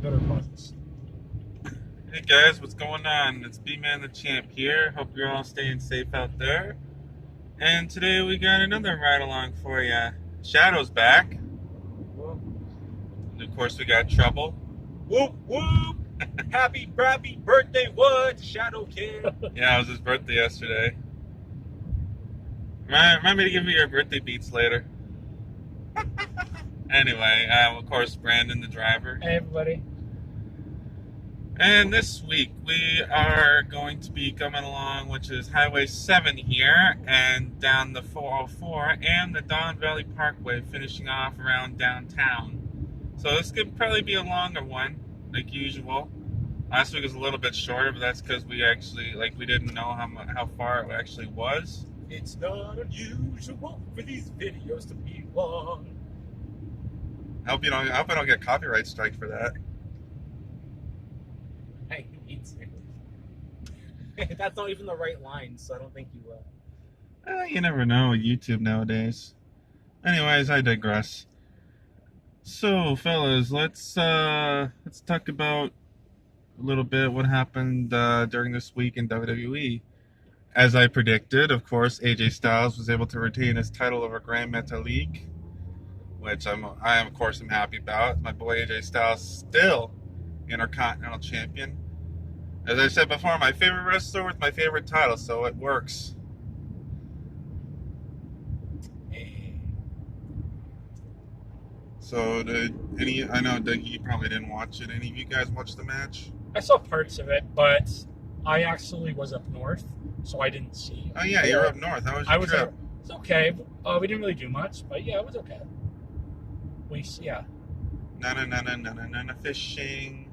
better pause this. Hey guys, what's going on? It's B-Man the Champ here. Hope you're all staying safe out there. And today we got another ride along for you. Shadow's back. Whoop, And of course, we got Trouble. whoop, whoop. Happy birthday, what? Shadow Kid. Yeah, it was his birthday yesterday. Remind me to give you your birthday beats later. Anyway, of course, Brandon the driver. Hey, everybody. And this week we are going to be coming along, which is Highway 7 here, and down the 404 and the Don Valley Parkway, finishing off around downtown. So this could probably be a longer one, like usual. Last week was a little bit shorter, but that's because we actually, we didn't know how far it actually was. It's not unusual for these videos to be long. I hope I don't get copyright strike for that. Hey, who needs it? That's not even the right line, so I don't think you will. You never know with YouTube nowadays. Anyways, I digress. So, fellas, let's talk about a little bit what happened during this week in WWE. As I predicted, of course, AJ Styles was able to retain his title over Grand Metalik, which I am of course happy about. My boy AJ Styles still Intercontinental Champion. As I said before, my favorite wrestler with my favorite title, so it works. So, I know Doug, you probably didn't watch it. Any of you guys watch the match? I saw parts of it, but I actually was up north, so I didn't see. Oh yeah, you're up north. How was your trip? It's okay. We didn't really do much, but yeah, it was okay. Yeah. Na fishing.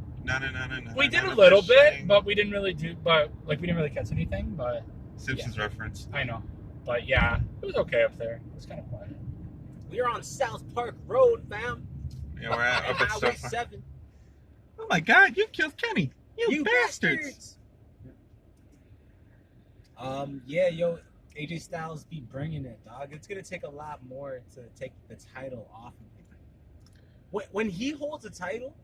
We did a little bit, but we didn't really we didn't really catch anything. But Simpsons reference. I know, but yeah, it was okay up there. It was kind of quiet. We're on South Park Road, fam. Yeah, we're up at Highway stuff. 7. Oh my God! You killed Kenny. You bastards. Yeah, yo, AJ Styles be bringing it, dog. It's gonna take a lot more to take the title off of him. When he holds a title,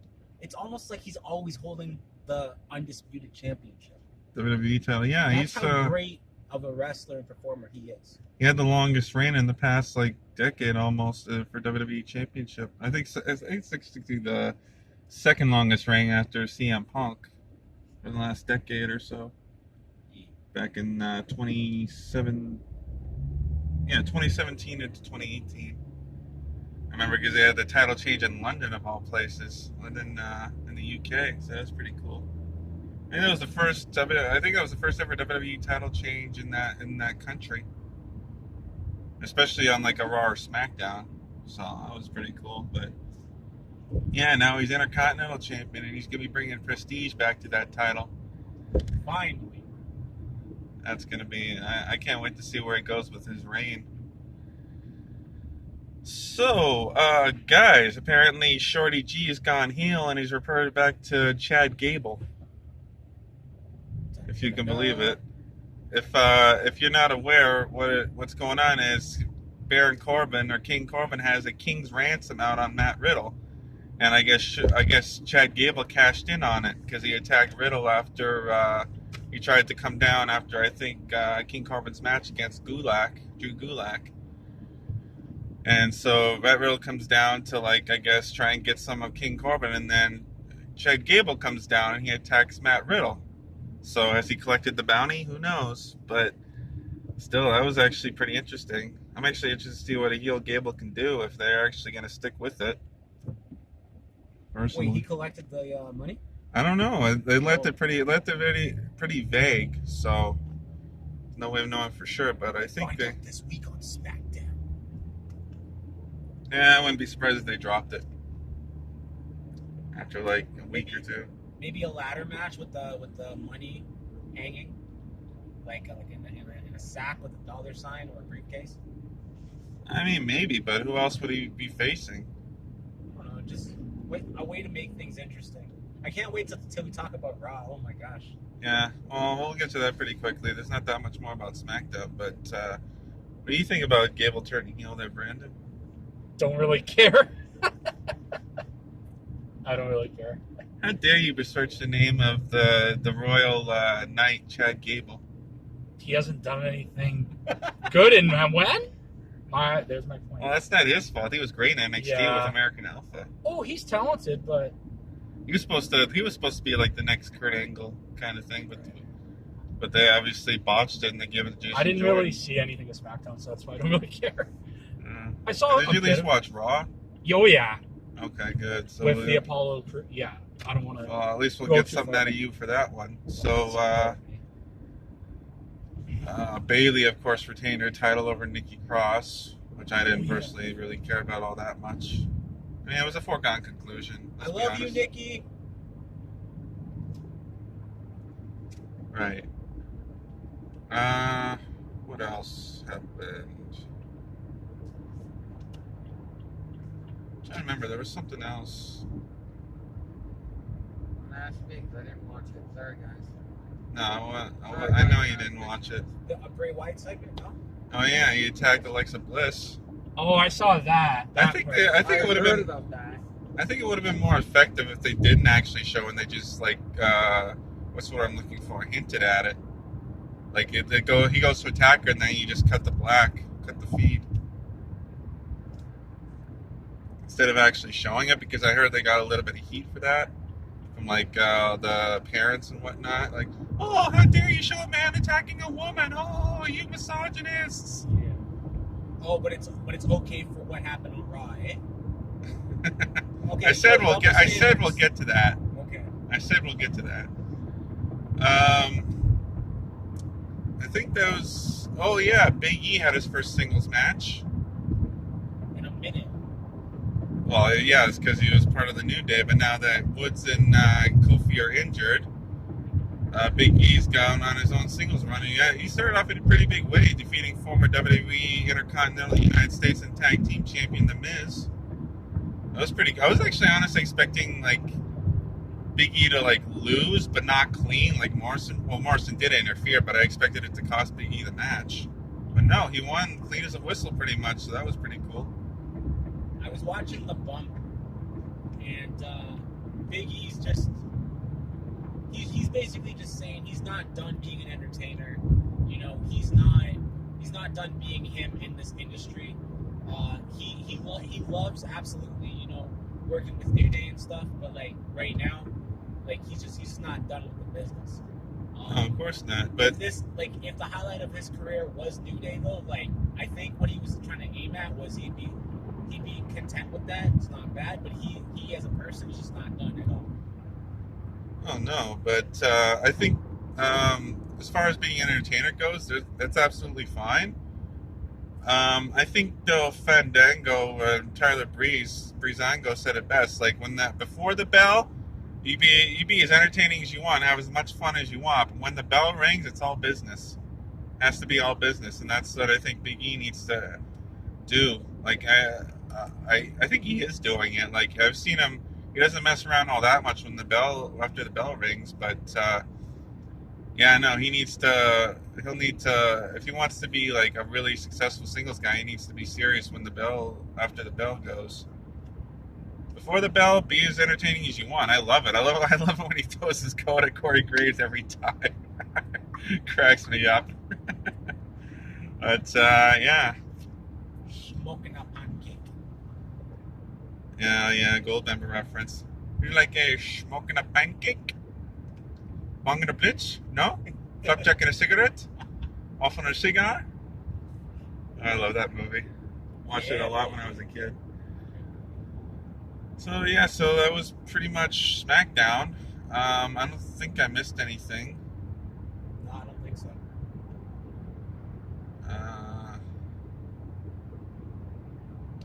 it's almost like he's always holding the undisputed championship. WWE title. Yeah, That's he's how great of a wrestler and performer he is. He had the longest reign in the past decade almost for WWE Championship. I think it's actually the second longest reign after CM Punk for the last decade or so. Back in 2017 into 2018. I remember because they had the title change in London of all places, London in the UK. So that's pretty cool. I think that was the first. I think that was the first ever WWE title change in that country, especially on like a Raw or SmackDown. So that was pretty cool. But yeah, now he's Intercontinental Champion, and he's gonna be bringing prestige back to that title. Finally. That's gonna be. I can't wait to see where he goes with his reign. So, guys, apparently Shorty G has gone heel, and he's reverted back to Chad Gable. If you can believe it. If you're not aware, what's going on is Baron Corbin or King Corbin has a king's ransom out on Matt Riddle, and I guess Chad Gable cashed in on it because he attacked Riddle after he tried to come down after I think King Corbin's match against Drew Gulak. And so Matt Riddle comes down to try and get some of King Corbin, and then Chad Gable comes down and he attacks Matt Riddle. So has he collected the bounty? Who knows? But still, that was actually pretty interesting. I'm actually interested to see what a heel Gable can do if they're actually going to stick with it. Personally. Wait, he collected the money? I don't know. They left it pretty vague. So no way of knowing for sure. But I think Find out this week on SmackDown. Yeah, I wouldn't be surprised if they dropped it after a week or two. Maybe a ladder match with the money hanging, in a sack with a dollar sign or a briefcase. I mean, maybe, but who else would he be facing? I don't know, just a way to make things interesting. I can't wait till we talk about Raw. Oh my gosh. Yeah, well, we'll get to that pretty quickly. There's not that much more about SmackDown, but what do you think about Gable turning heel there, Brandon? Don't really care. I don't really care. How dare you besmirch the name of the royal knight Chad Gable? He hasn't done anything good in when? There's my point. Well, that's not his fault. He was great in NXT with American Alpha. Oh, he's talented, but He was supposed to be like the next Kurt Angle kind of thing, but they obviously botched it and they gave it to Jason I didn't Jordan. really see anything of SmackDown, so that's why I don't really care. I saw. Did you at least watch Raw? Oh yeah. Okay, good. So with the Apollo crew, yeah. I don't want to. Well, at least we'll get something out of you for that one. So Bayley, of course, retained her title over Nikki Cross, which I didn't personally really care about all that much. I mean, it was a foregone conclusion. I love you, Nikki. Right. What else happened? I'm trying to remember. There was something else. Last week, I didn't watch it. Sorry, guys. No, I know you didn't watch it. A Bray Wyatt segment, no? Oh yeah, he attacked Alexa Bliss. Oh, I saw that. I think it would have been. About that. I think it would have been more effective if they didn't actually show and they just like what's what I'm looking for? Hinted at it. Like he goes to attack her and then you just cut the feed. Instead of actually showing it, because I heard they got a little bit of heat for that from like the parents and whatnot. Like, oh, how dare you show a man attacking a woman? Oh, you misogynists. Yeah. Oh, but it's okay for what happened on Raw, eh? Okay. I said we'll get to that. Okay. I said we'll get to that. I think that was. Oh yeah, Big E had his first singles match. In a minute. Well, yeah, it's because he was part of the New Day, but now that Woods and Kofi are injured, Big E's gone on his own singles run. And he started off in a pretty big way, defeating former WWE Intercontinental United States and Tag Team Champion The Miz. That was pretty. I was actually honestly expecting like Big E to like lose, but not clean like Morrison. Well, Morrison did interfere, but I expected it to cost Big E the match. But no, he won clean as a whistle pretty much, so that was pretty cool. I was watching the bump, and Big E's he's basically just saying he's not done being an entertainer. You know, he's not done being him in this industry. He loves absolutely, you know, working with New Day and stuff, but like right now, like he's just not done with the business. No, of course not. But if the highlight of his career was New Day though, like I think what he was trying to aim at was he'd be content with that. It's not bad, but he as a person is just not done at all. oh no, but I think as far as being an entertainer goes, that's absolutely fine. I think though Fandango, Tyler Breezango said it best. Like before the bell, you be as entertaining as you want, have as much fun as you want. But when the bell rings, it's all business. It has to be all business, and that's what I think Big E needs to do. Like I think he is doing it. Like I've seen him. He doesn't mess around all that much after the bell rings, but. Yeah, no, he'll need to, if he wants to be like a really successful singles guy, he needs to be serious after the bell goes. Before the bell, be as entertaining as you want. I love it. I love it when he throws his coat at Corey Graves every time. Cracks me up. But, yeah. Smoking a pancake. Yeah, Goldmember reference. You like a smoking a pancake? Bonging a blitz? No? Flapjacking a cigarette? Off on a cigar? I love that movie. Watched it a lot when I was a kid. So that was pretty much SmackDown. I don't think I missed anything. No, I don't think so.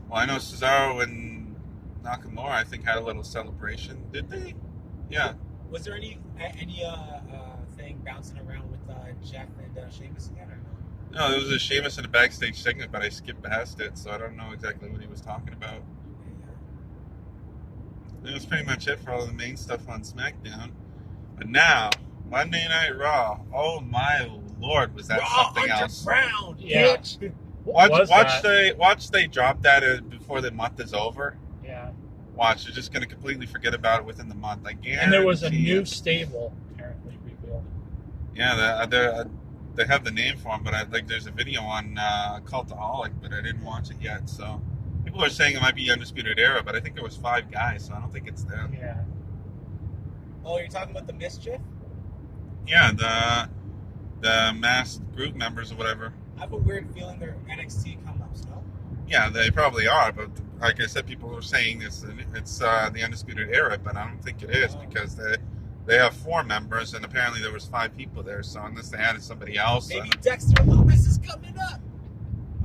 Well, I know Cesaro and Nakamura, I think, had a little celebration. Did they? Yeah. Was there any thing bouncing around with Jeff and Sheamus again, or no? No, there was a Sheamus in a backstage segment, but I skipped past it, so I don't know exactly what he was talking about. That was pretty much it for all the main stuff on SmackDown. But now, Monday Night Raw. Oh my Lord, was that Raw something else? Underground, Yeah. bitch. What was that? Watch they drop that before the month is over. Yeah. watch, they're just going to completely forget about it within the month. I guarantee. And there was a new it. stable apparently revealed. Yeah, they have the name for him, but there's a video on Cultaholic, but I didn't watch it yet. So people are saying it might be Undisputed Era, but I think there was 5 guys, so I don't think it's them. Yeah. Oh, you're talking about the Mischief? Yeah, the masked group members or whatever. I have a weird feeling they're NXT come-ups, no? Yeah, they probably are, but like I said, people were saying it's the Undisputed Era, but I don't think it is because they have 4 members, and apparently there was 5 people there. So unless they added somebody else, Maybe Dexter Loomis is coming up.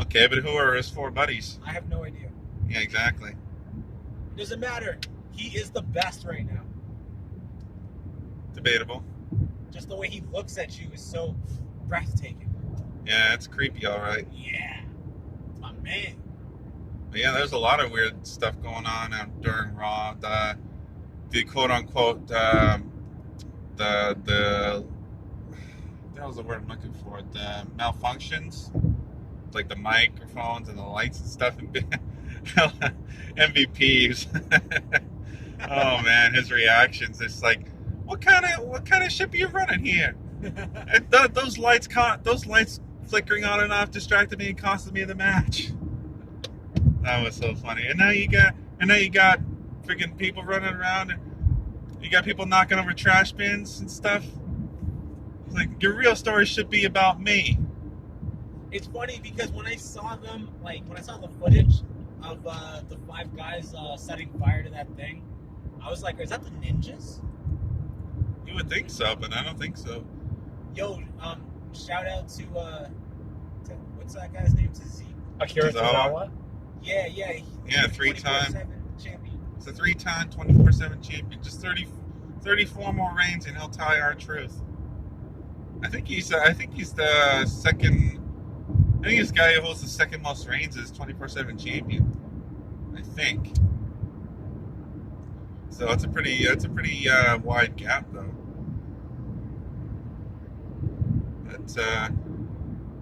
okay. But who are his 4 buddies? I have no idea. Yeah, exactly. It doesn't matter. He is the best right now. Debatable. Just the way he looks at you is so breathtaking. Yeah, it's creepy, all right. Yeah. It's my man. But yeah, there's a lot of weird stuff going on during Raw. The quote unquote the what was the word I'm looking for? The malfunctions, like the microphones and the lights and stuff. MVPs. Oh man, his reactions. It's like, what kind of ship are you running here? And those lights flickering on and off distracted me and costed me the match. That was so funny. And now you got freaking people running around, and you got people knocking over trash bins and stuff. It's like, your real story should be about me. It's funny because when I saw the footage of the 5 guys setting fire to that thing, I was like, is that the ninjas? You would think so, but I don't think so. Yo, shout out to what's that guy's name? To Z. Akira Tozawa? Yeah. Yeah, 3-time. 24/7 champion. It's a 3-time, 24/7 champion. Just 34 more reigns, and he'll tie our truth. I think he's the second. I think this guy who holds the second most reigns is 24/7 champion. I think. So it's a pretty wide gap though. But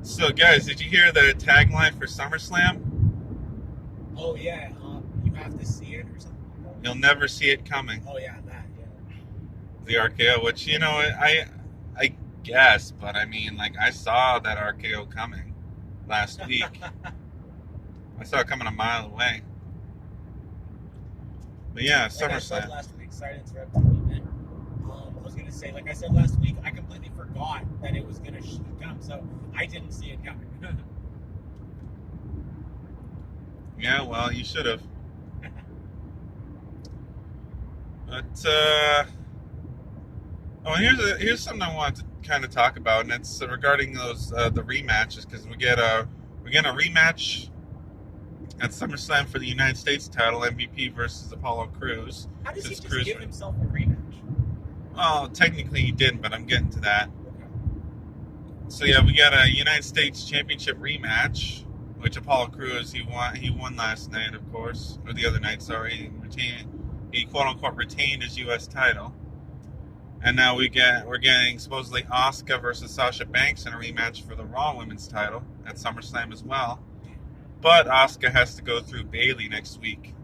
so guys, did you hear the tagline for SummerSlam? Oh yeah, you have to see it or something. You'll never see it coming. Oh yeah, that yeah. The RKO, which I guess, but I mean, like, I saw that RKO coming last week. I saw it coming a mile away. But yeah, Like I said SummerSlam. last week, sorry to interrupt you, man. I was gonna say, like I said last week, I completely forgot that it was gonna come, so I didn't see it coming. Yeah, well, you should have. But here's something I wanted to kind of talk about, and it's regarding those the rematches, because we're getting a rematch at SummerSlam for the United States title, MVP versus Apollo Crews. How does he This just Crews give win. himself a rematch? Oh, technically he didn't, but I'm getting to that. Okay. So yeah, we got a United States Championship rematch, which Apollo Crews he won last night, of course, or the other night. Sorry, he quote unquote retained his U.S. title, and now we're getting supposedly Asuka versus Sasha Banks in a rematch for the Raw Women's title at SummerSlam as well. But Asuka has to go through Bayley next week.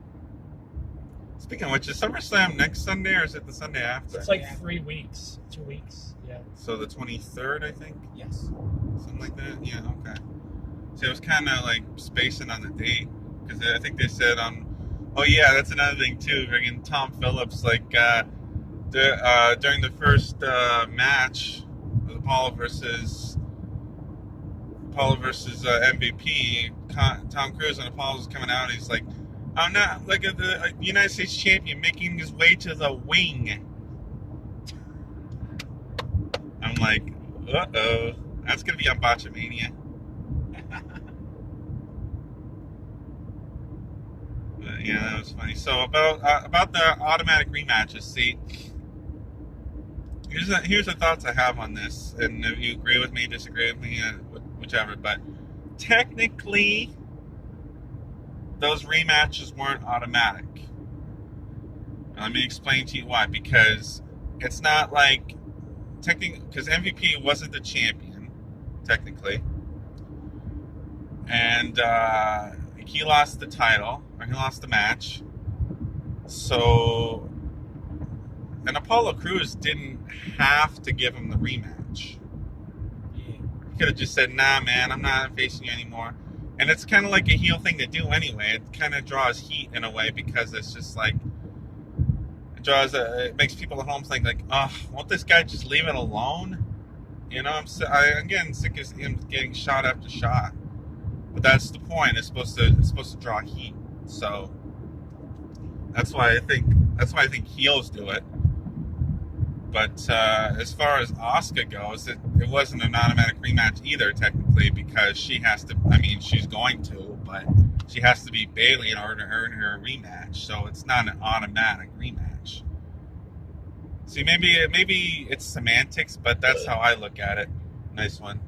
Speaking of which, is SummerSlam next Sunday or is it the Sunday after? It's like 3 weeks, 2 weeks. Yeah. So the 23rd, I think. Yes. Something like that? Yeah, okay. See, I was kind of like spacing on the date because I think they said on. Oh yeah, that's another thing too. Friggin' Tom Phillips, like during the first match with Apollo versus MVP, Tom Cruise and Apollo was coming out. And he's like, "I'm not like the United States champion making his way to the wing." I'm like, uh-oh, that's gonna be on Botchamania. Yeah, that was funny. So about the automatic rematches. See, here's the thoughts I have on this, and if you agree with me, disagree with me, whichever. But technically, those rematches weren't automatic. Let me explain to you why. Because it's not like because MVP wasn't the champion technically, and he lost the title, or he lost the match. So, and Apollo Crews didn't have to give him the rematch. Yeah. He could have just said, "Nah, man, I'm not facing you anymore." And it's kind of like a heel thing to do anyway. It kind of draws heat in a way because it's just like it makes people at home think like, "Oh, won't this guy just leave it alone?" You know, I'm getting sick of him getting shot after shot. But that's the point. It's supposed to draw heat. So that's why I think heels do it. But as far as Asuka goes, it wasn't an automatic rematch either, technically, because she has to. I mean, she's going to, but she has to beat Bayley in order to earn her a rematch. So it's not an automatic rematch. See, maybe it's semantics, but that's how I look at it. Nice one.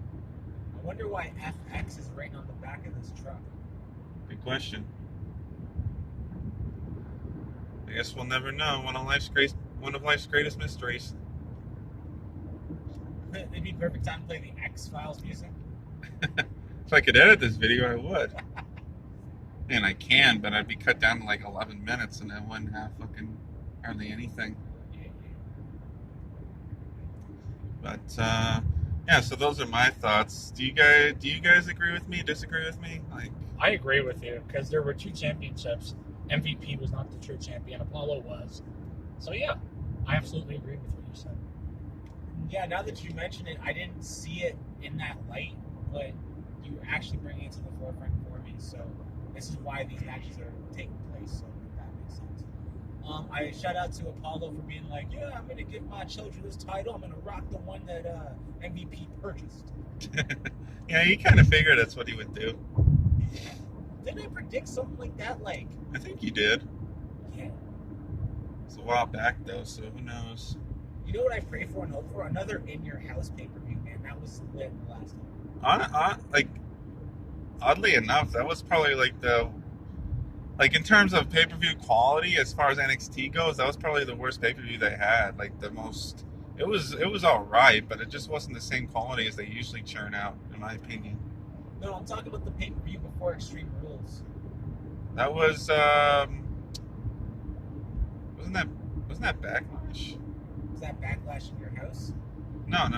I wonder why FX is written on the back of this truck. Good question. I guess we'll never know. One of life's greatest mysteries. It'd be perfect time to play the X-Files music. If I could edit this video, I would. And I can, but I'd be cut down to like 11 minutes, and I wouldn't have fucking hardly anything. But yeah, so those are my thoughts. Do you guys agree with me? Disagree with me? Like, I agree with you because there were 2 championships. MVP was not the true champion. Apollo was. So yeah, I absolutely agree with what you said. Yeah, now that you mention it, I didn't see it in that light, but you actually bringing it to the forefront for me. So this is why these matches are taking place. So that makes sense. I shout out to Apollo for being like, yeah, I'm gonna give my children this title. I'm gonna rock the one that MVP purchased. yeah, you kind of figured that's what he would do. Didn't I predict something like that? Like, I think you did. yeah. It's a while back though, so who knows? You know what I pray for and hope for? Another In Your House pay-per-view, man. That was lit the last time. Like, oddly enough, that was probably like in terms of pay-per-view quality, as far as NXT goes, that was probably the worst pay-per-view they had. Like the most, it was all right, but it just wasn't the same quality as they usually churn out, in my opinion. No, I'm talking about the pay-per-view before Extreme Rules. That was wasn't that Backlash? Was that Backlash in your house? No.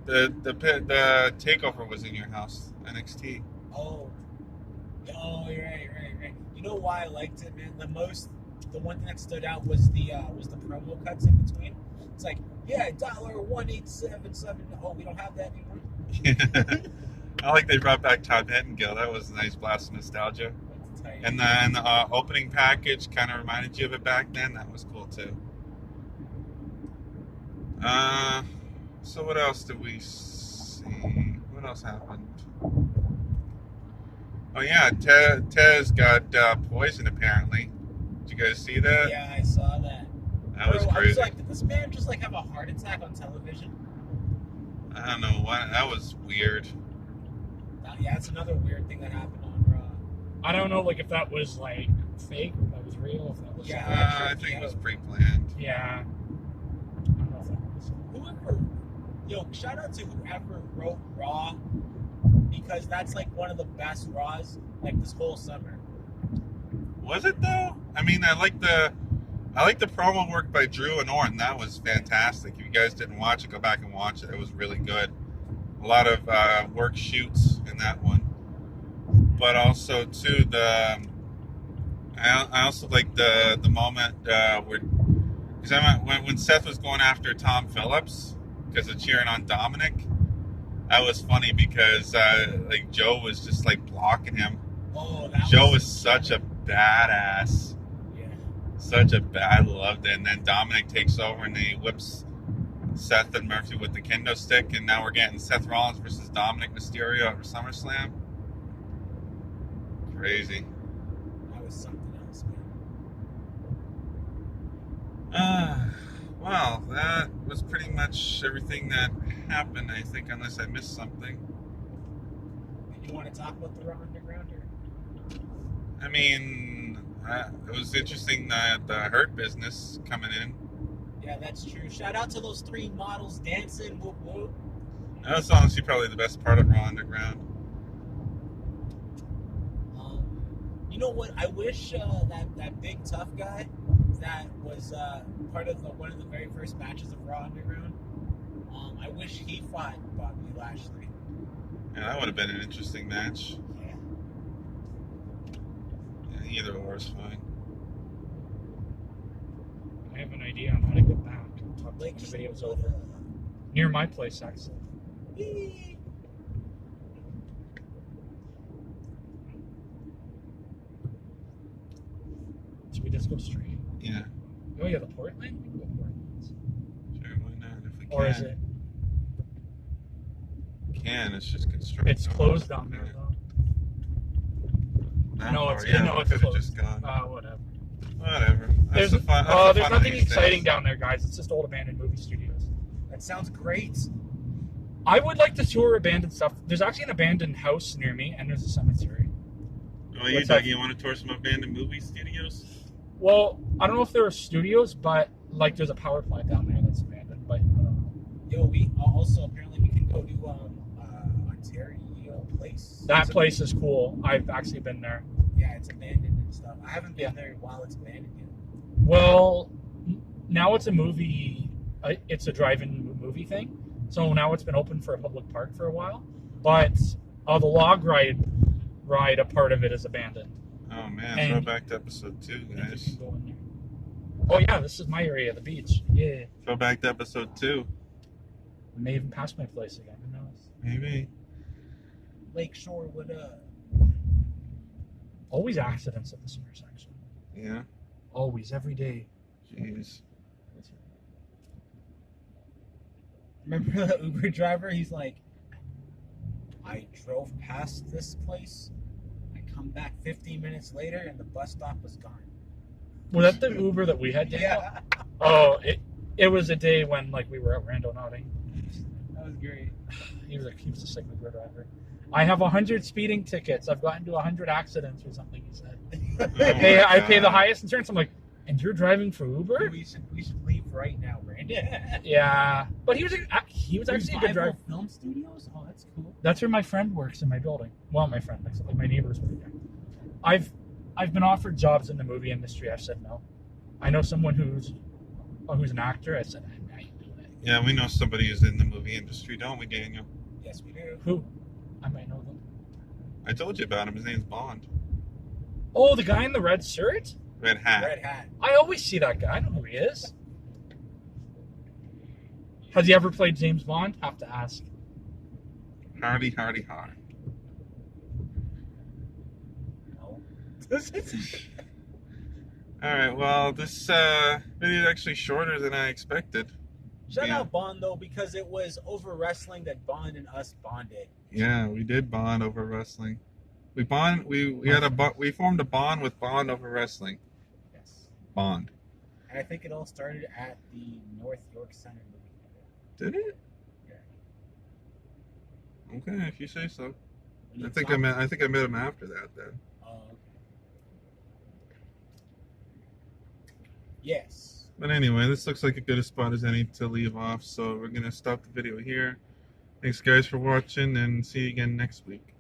The takeover was in your house, NXT. Oh, you're right. You know why I liked it, man? The one thing that stood out was the promo cuts in between. It's like, yeah, $1877. Oh, we don't have that anymore. I like they brought back Todd Pettengill. That was a nice blast of nostalgia. And the opening package kind of reminded you of it back then. That was cool too. So what else did we see? What else happened? Oh yeah, Tez got poisoned apparently. Did you guys see that? Yeah, I saw that. That was I was crazy. like, did this man just like have a heart attack on television? I don't know why. That was weird. Yeah, that's another weird thing that happened on Raw. I don't know, like if that was like fake, or if that was real, if that was. Yeah. I think it was pre-planned. Yeah. I don't know if that was. Shout out to whoever wrote Raw, because that's like one of the best Raws like this whole summer. Was it though? I mean, I like the promo work by Drew and Orton. That was fantastic. If you guys didn't watch it, go back and watch it. It was really good. A lot of work shoots in that one, but also too I also like the moment where, because when Seth was going after Tom Phillips because of cheering on Dominic, that was funny because like Joe was just like blocking him. Oh, Joe was such a badass. Yeah. I loved it. And then Dominic takes over and he whips Seth and Murphy with the kendo stick, and now we're getting Seth Rollins versus Dominic Mysterio at SummerSlam. Crazy. That was something else, man. Well, that was pretty much everything that happened, I think, unless I missed something. You want to talk about the Raw Underground? I mean, it was interesting that the Hurt Business coming in. Yeah, that's true. Shout out to those 3 models dancing. Whoop, whoop. That was honestly probably the best part of Raw Underground. You know what? I wish that big tough guy that was part of one of the very first matches of Raw Underground. I wish he fought Bobby Lashley. Yeah, that would have been an interesting match. Yeah. Yeah, either or is fine. I have an idea on how to get back. Talk Like, when the video's over. Near my place, actually. Should we just go straight? Yeah, Oh yeah, the port lane? We can go port lanes. sure, why not? If we can. Or is it? Can, it's just construction. It's closed down there, though. That No, far, it's yeah, no, we it's could have closed. just gone. Whatever. Whatever. That's There's the fun. That's the there's fun of nothing these exciting days. down there, guys. It's just old abandoned movie studios. That sounds great. I would like to tour abandoned stuff. There's actually an abandoned house near me, and there's a cemetery. Oh, you What's Doug, that? you want to tour some abandoned movie studios? Well, I don't know if there are studios, but like there's a power plant down there that's abandoned. But I don't know. Yo, we also apparently we can go to Ontario Place. That place is cool. I've actually been there. Yeah, it's abandoned and stuff. I haven't been Yeah. there while it's abandoned yet. Well, now it's a movie. It's a drive-in movie thing. So now it's been open for a public park for a while. But the log ride, a part of it is abandoned. Oh man, And- throw back to episode 2, I think you guys. can go in there. Oh yeah, this is my area, the beach. Yeah, Throw back to episode 2. I may even pass my place again. Who knows? Maybe. Lakeshore would Always accidents at this intersection. Yeah. Always, every day. Jeez. remember the Uber driver? He's like, I drove past this place. I come back 15 minutes later and the bus stop was gone. Was that the Uber that we had? Daniel? Yeah, Oh, it was a day when like we were at Randonauting. that was great. He was a sick Uber driver. I have 100 speeding tickets. I've gotten to 100 accidents or something. He said. I pay the highest insurance. I'm like, and you're driving for Uber? We should leave right now, Brandon. Yeah, but he was actually a good driver. Revival Film Studios? Oh, that's cool. That's where my friend works in my building. Well, my friend, like my neighbors work there. I've been offered jobs in the movie industry. I've said no. I know someone who's an actor. I said I ain't doing it. Yeah, we know somebody who's in the movie industry, don't we, Daniel? Yes, we do. Who? I might know them. I told you about him. His name's Bond. Oh, the guy in the red shirt? Red Hat. Red Hat. I always see that guy. I don't know who he is. Has he ever played James Bond? Have to ask. Hardy, hardy, hard. No. Alright, well, this video is actually shorter than I expected. Shout Yeah. out Bond though, because it was over wrestling that Bond and us bonded. Yeah, we did bond over wrestling. We formed a bond with Bond over wrestling. Yes. Bond. And I think it all started at the North York Center movie. Did it? Yeah. Okay, if you say so. When you I think talk- I met him after that then. Oh, okay. Yes. But anyway, this looks like a good a spot as any to leave off, so we're gonna stop the video here. Thanks guys for watching and see you again next week.